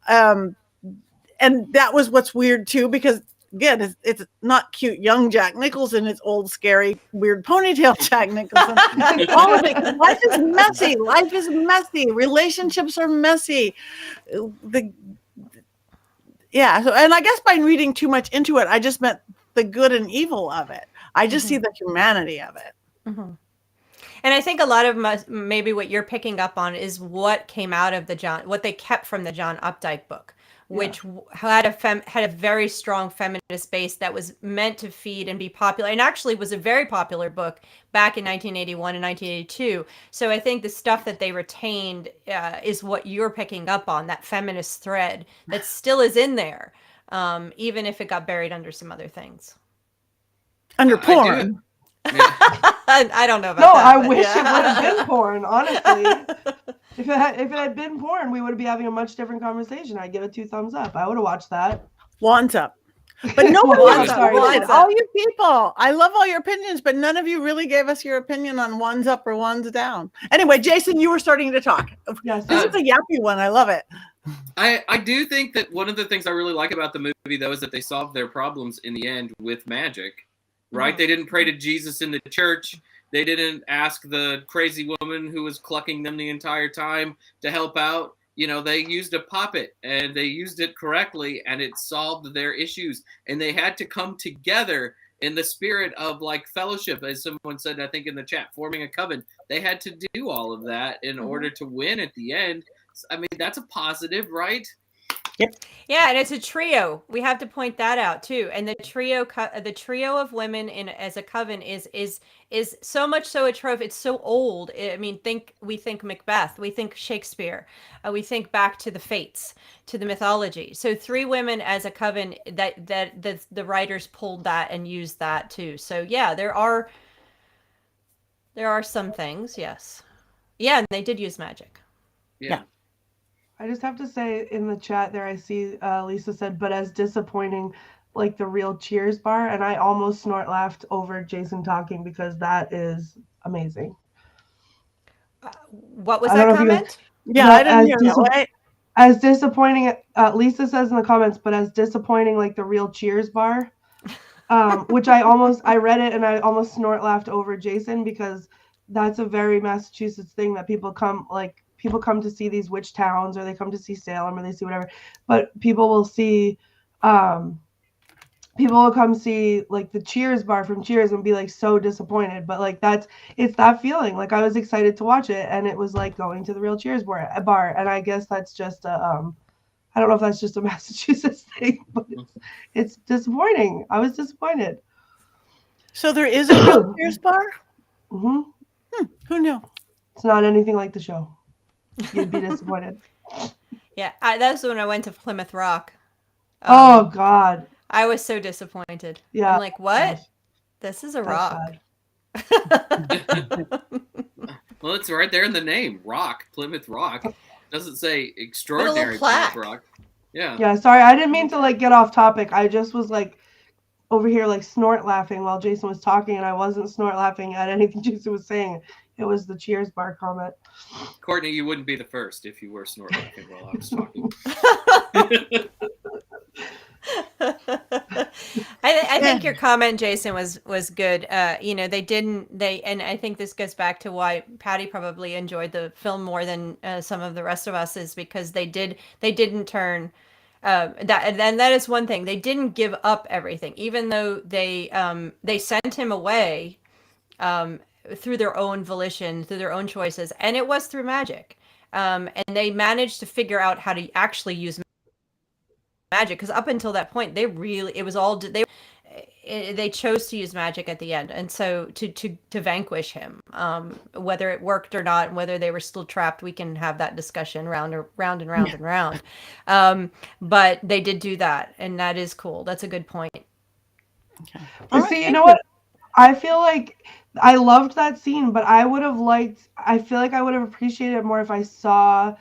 that was what's weird too, because, again, it's not cute young Jack Nicholson. It's old, scary, weird ponytail Jack Nicholson. All of it. Life is messy. Life is messy. Relationships are messy. So, and I guess by reading too much into it, I just meant the good and evil of it. I just see the humanity of it. Mm-hmm. And I think a lot of maybe what you're picking up on is what came out of what they kept from the John Updike book, which had a very strong feminist base that was meant to feed and be popular, and actually was a very popular book back in 1981 and 1982. So I think the stuff that they retained is what you're picking up on, that feminist thread that still is in there, even if it got buried under some other things. Under porn. I don't know about No, that. I wish it would have been porn, honestly. If it had been porn, we would be having a much different conversation. I'd give it 2 thumbs up. I would have watched that. Wands up. But nobody Wands up. responded. All you people. I love all your opinions, but none of you really gave us your opinion on one's up or one's down. Anyway, Jason, you were starting to talk. Yes. This is a yappy one. I love it. I do think that one of the things I really like about the movie, though, is that they solved their problems in the end with magic. Right? They didn't pray to Jesus in the church. They didn't ask the crazy woman who was clucking them the entire time to help out. You know, they used a puppet, and they used it correctly, and it solved their issues. And they had to come together in the spirit of, like, fellowship, as someone said, I think in the chat, forming a coven. They had to do all of that in order to win at the end. I mean, that's a positive, right? Yep. Yeah, and it's a trio. We have to point that out too. And the trio of women as a coven is so much so a trope. It's so old. I mean, we think Macbeth, we think Shakespeare, we think back to the Fates, to the mythology. So 3 women as a coven, that the writers pulled that and used that too. So yeah, there are some things. Yes. Yeah, and they did use magic. Yeah. I just have to say in the chat there, I see Lisa said, but as disappointing, like the real Cheers bar. And I almost snort laughed over Jason talking because that is amazing. What was that comment? I didn't hear that. As disappointing, Lisa says in the comments, but as disappointing, like the real Cheers bar, which I read it and I almost snort laughed over Jason because that's a very Massachusetts thing that people come to see these witch towns, or they come to see Salem, or they see whatever, but people will come see like the Cheers bar from Cheers and be like so disappointed, but like it's that feeling. Like I was excited to watch it, and it was like going to the real Cheers bar, and I guess that's just I don't know if that's just a Massachusetts thing, but it's disappointing. I was disappointed. So there is a real Cheers bar? Mm-hmm. Who knew? It's not anything like the show. You'd be disappointed. Yeah, that's when I went to Plymouth Rock. Oh God, I was so disappointed. Yeah, I'm like, what? Gosh. This is a rock. Well, it's right there in the name, Rock, Plymouth Rock. It doesn't say extraordinary Plymouth Rock. Yeah. Yeah. Sorry, I didn't mean to like get off topic. I just was like over here like snort laughing while Jason was talking, and I wasn't snort laughing at anything Jason was saying. It was the Cheers bar comment. Courtney, you wouldn't be the first if you were snort laughing while I was talking. I think your comment, Jason, was good. And I think this goes back to why Patti probably enjoyed the film more than some of the rest of us, is because they didn't turn that is one thing. They didn't give up everything, even though they sent him away through their own volition, through their own choices, and it was through magic. And they managed to figure out how to actually use magic, because up until that point, they chose to use magic at the end, and so to vanquish him, whether it worked or not, and whether they were still trapped, we can have that discussion round and round. But they did do that, and that is cool. That's a good point. Okay. But see, you know what? I feel like I loved that scene, but I feel like I would have appreciated it more if I saw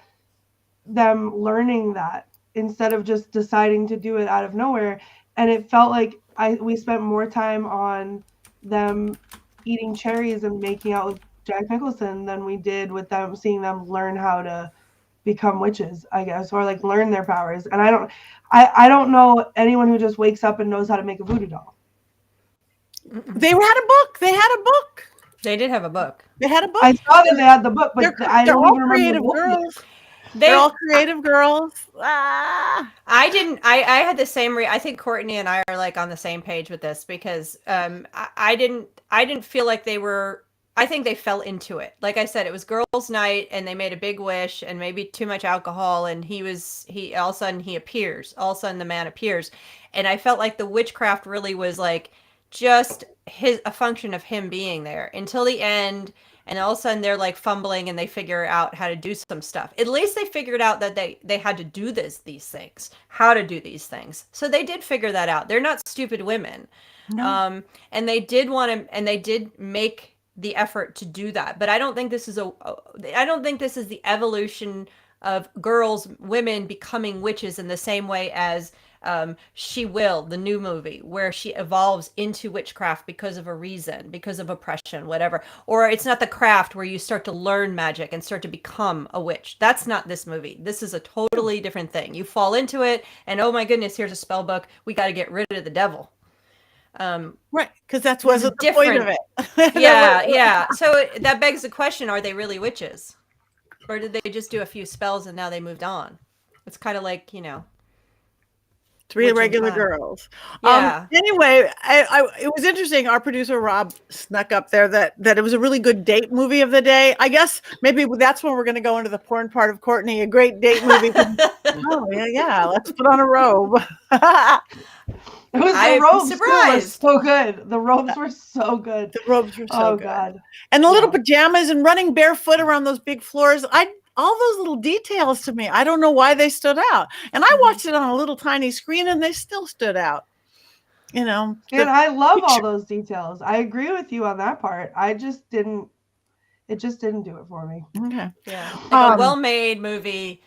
them learning that instead of just deciding to do it out of nowhere. And it felt like we spent more time on them eating cherries and making out with Jack Nicholson than we did with them, seeing them learn how to become witches, I guess, or like learn their powers. And I don't know anyone who just wakes up and knows how to make a voodoo doll. They had a book. They did have a book. They had a book. I saw that they had the book, but I don't even remember the book. Girls. They're all creative girls. I had the same I think Courtney and I are like on the same page with this, because I didn't feel like they were I think they fell into it. Like I said, it was girls' night, and they made a big wish, and maybe too much alcohol, and he all of a sudden he appears. All of a sudden the man appears, and I felt like the witchcraft really was like just a function of him being there until the end, and all of a sudden they're like fumbling, and they figure out how to do some stuff. At least they figured out that they had to do these things, how to do these things. So they did figure that out. They're not stupid women. No. And they did want to, and they did make the effort to do that. But I don't think this is I don't think this is the evolution of women becoming witches in the same way as She Will, the new movie, where she evolves into witchcraft because of a reason, because of oppression, whatever. Or it's not The Craft, where you start to learn magic and start to become a witch. That's not this movie. This is a totally different thing. You fall into it, and oh my goodness, here's a spell book. We got to get rid of the devil. Right, because that's wasn't the point of it. Yeah. So that begs the question: are they really witches, or did they just do a few spells and now they moved on? It's kind of like, Three witch regular time. girls. Yeah. Anyway, it was interesting. Our producer Rob snuck up there that it was a really good date movie of the day. I guess maybe that's when we're going to go into the porn part of Courtney. A great date movie. Oh yeah. Let's put on a robe. The robes surprised. were so good. The robes were so good. The robes were so good. God. And the little pajamas and running barefoot around those big floors. All those little details to me, I don't know why they stood out. And I watched it on a little tiny screen and they still stood out. And I love all those details. I agree with you on that part. It just didn't do it for me. Okay. Yeah. Like a well-made movie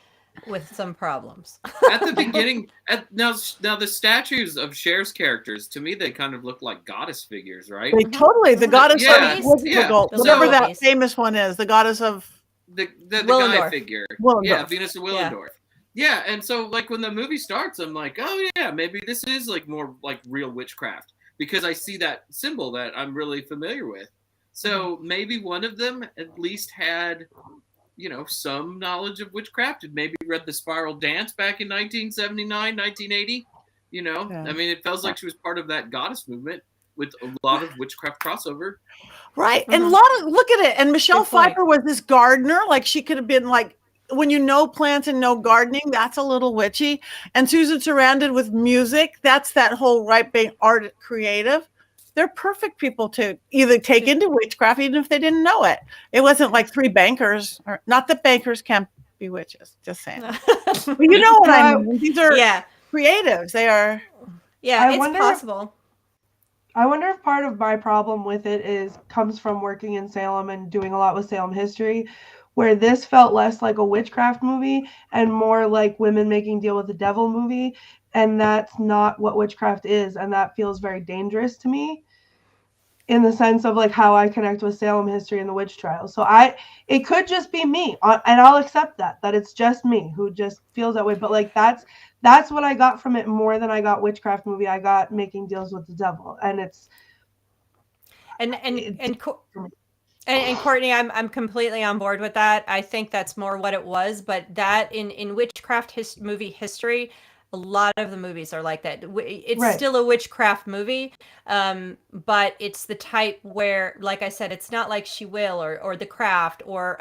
with some problems. At the beginning, now the statues of Cher's characters, to me, they kind of look like goddess figures, right? They totally, the goddess of whatever that famous one is, the goddess of the guy figure. Willendorf. Yeah, Venus of Willendorf. Yeah, and so like when the movie starts, I'm like, oh yeah, maybe this is like more like real witchcraft because I see that symbol that I'm really familiar with. So maybe one of them at least had, some knowledge of witchcraft and maybe read The Spiral Dance back in 1979, 1980. I mean, it feels like she was part of that goddess movement with a lot of witchcraft crossover. Right. And look at it. And Michelle Pfeiffer was this gardener. Like she could have been like, when you know plants and know gardening, that's a little witchy. And Susan Sarandon with music, that's that whole right being art creative. They're perfect people to either take into witchcraft, even if they didn't know it. It wasn't like three bankers, or not that bankers can't be witches, just saying. But you know what I mean? These are creatives. They are. Yeah, it's possible. I wonder if part of my problem with it comes from working in Salem and doing a lot with Salem history, where this felt less like a witchcraft movie and more like women making deal with the devil movie. And that's not what witchcraft is. And that feels very dangerous to me in the sense of like how I connect with Salem history and the witch trials. So it could just be me, and I'll accept that it's just me who just feels that way. But like, that's what I got from it more than I got witchcraft movie. I got making deals with the devil, and it's and Courtney, I'm completely on board with that. I think that's more what it was, but that in witchcraft movie history, a lot of the movies are like that. It's still a witchcraft movie, but it's the type where, like I said, it's not like She Will or The Craft or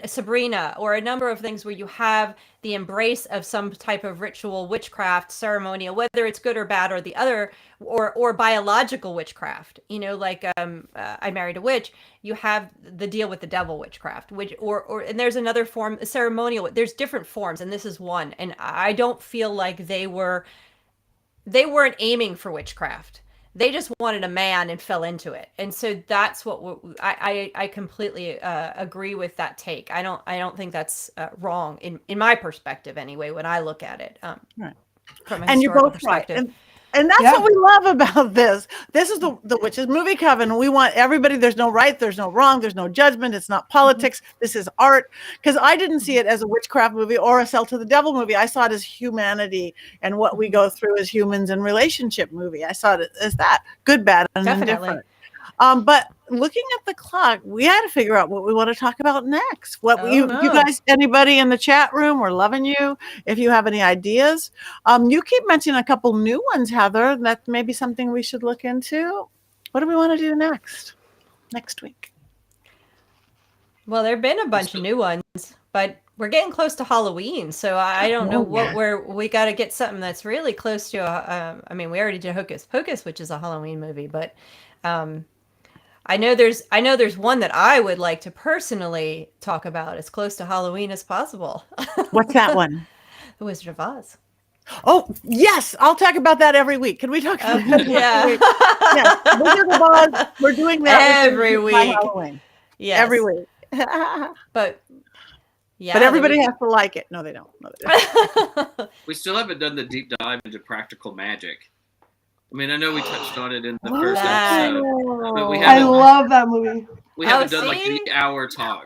Sabrina or a number of things where you have the embrace of some type of ritual witchcraft, ceremonial, whether it's good or bad, or the other, or biological witchcraft. Like I Married a Witch. You have the deal with the devil witchcraft, and there's another form, ceremonial. There's different forms, and this is one. And I don't feel like they weren't aiming for witchcraft. They just wanted a man and fell into it. And so that's what I completely agree with that take. I don't think that's wrong in my perspective anyway, when I look at it from a and you're both perspective. Right. And that's what we love about this. This is the Witches Movie Coven. We want everybody, there's no right, there's no wrong, there's no judgment. It's not politics. This is art. Because I didn't see it as a witchcraft movie or a Sell to the Devil movie. I saw it as humanity and what we go through as humans in relationship movie. I saw it as that. Good, bad, and indifferent. But looking at the clock, we had to figure out what we want to talk about next. You guys, anybody in the chat room, we're loving you. If you have any ideas, you keep mentioning a couple new ones, Heather. That may be something we should look into. What do we want to do next week? Well, there have been a bunch of new ones, but we're getting close to Halloween, so I don't know what we got to get something that's really close to. I mean, we already did Hocus Pocus, which is a Halloween movie, but I know there's one that I would like to personally talk about as close to Halloween as possible. What's that one? The Wizard of Oz. Oh, yes. I'll talk about that every week. Can we talk about that Yeah. every week? Yes. Wizard of Oz. We're doing that Every by week. Halloween. Yes. Every week. But yeah. But everybody has to like it. No, they don't. No, they don't. We still haven't done the deep dive into practical magic. I mean, I know we touched on it in the first episode, but we I haven't. love that movie. We haven't done see? like the hour talk.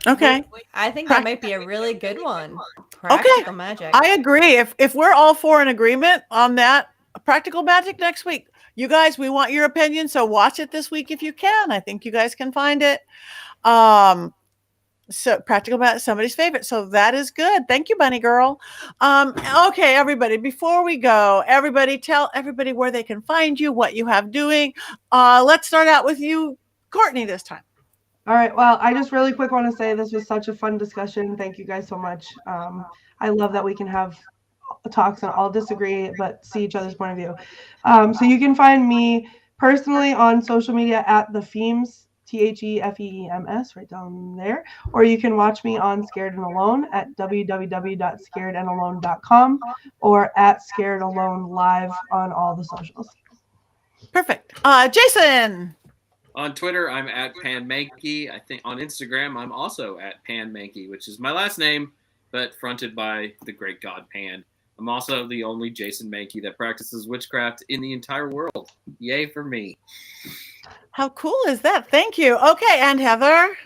Okay. I think that might be a really good one. Practical magic. I agree. If we're all four in agreement on that, practical magic next week. You guys, we want your opinion, so watch it this week if you can. I think you guys can find it. So practical magic, somebody's favorite. So that is good. Thank you, Bunny Girl. Okay, everybody, before we go, everybody tell everybody where they can find you, what you have doing. Let's start out with you, Courtney, this time. All right. Well, I just really quick want to say this was such a fun discussion. Thank you guys so much. I love that we can have talks and all disagree, but see each other's point of view. So you can find me personally on social media at the Feems, THEFEEMS, right down there. Or you can watch me on Scared and Alone at www.scaredandalone.com or at Scared Alone Live on all the socials. Perfect. Jason. On Twitter, I'm at Pan Mankey. I think on Instagram, I'm also at Pan Mankey, which is my last name, but fronted by the great god Pan. I'm also the only Jason Mankey that practices witchcraft in the entire world. Yay for me. How cool is that? Thank you. Okay, and Heather?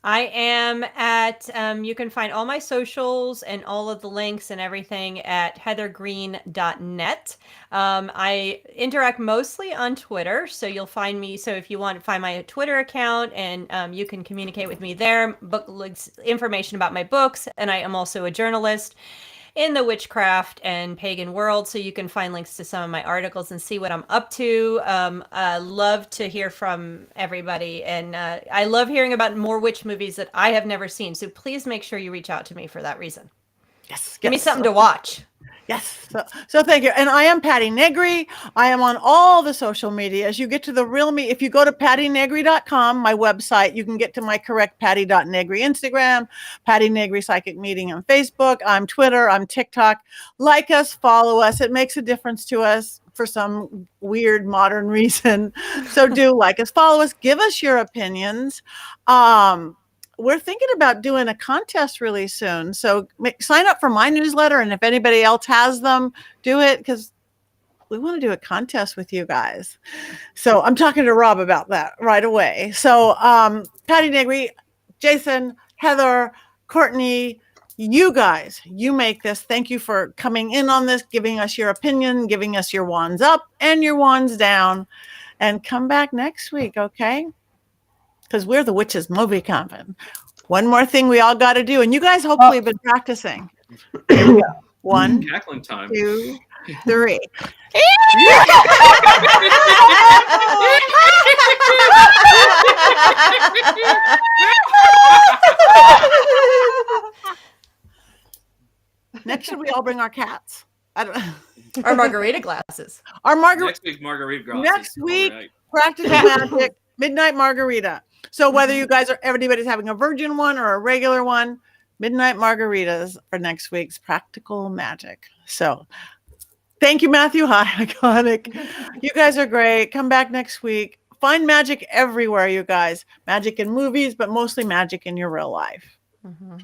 I am at, you can find all my socials and all of the links and everything at heathergreene.net. I interact mostly on Twitter, so you'll find me. So if you want to find my Twitter account, and you can communicate with me there, book information about my books, and I am also a journalist in the witchcraft and pagan world, so you can find links to some of my articles and see what I'm up to. I love to hear from everybody, and I love hearing about more witch movies that I have never seen, so please make sure you reach out to me for that reason. Yes. Give me something to watch. Yes. So thank you. And I am Patti Negri. I am on all the social media. As you get to the real me, if you go to pattinegri.com, my website, you can get to my correct Patti.Negri Instagram, Patti Negri Psychic Meeting on Facebook. I'm Twitter. I'm TikTok. Like us, follow us. It makes a difference to us for some weird modern reason. So do like us, follow us, give us your opinions. We're thinking about doing a contest really soon. So sign up for my newsletter. And if anybody else has them, do it, because we want to do a contest with you guys. So I'm talking to Rob about that right away. So Patti Negri, Jason, Heather, Courtney, you guys, you make this. Thank you for coming in on this, giving us your opinion, giving us your wands up and your wands down. And come back next week, okay? Because we're the Witches Movie Coven. One more thing we all got to do. And you guys hopefully have been practicing. Here we go. 1, Cackling time. 2, 3. Next, should we all bring our cats? I don't know. Our margarita glasses. Our margarita. Next week's margarita glasses. Next week, All right. practical magic, midnight margarita. So whether you guys are, everybody's having a virgin one or a regular one, midnight margaritas for next week's practical magic. So thank you, Matthew. Hi, Iconic. You guys are great. Come back next week. Find magic everywhere, you guys. Magic in movies, but mostly magic in your real life. Mm-hmm.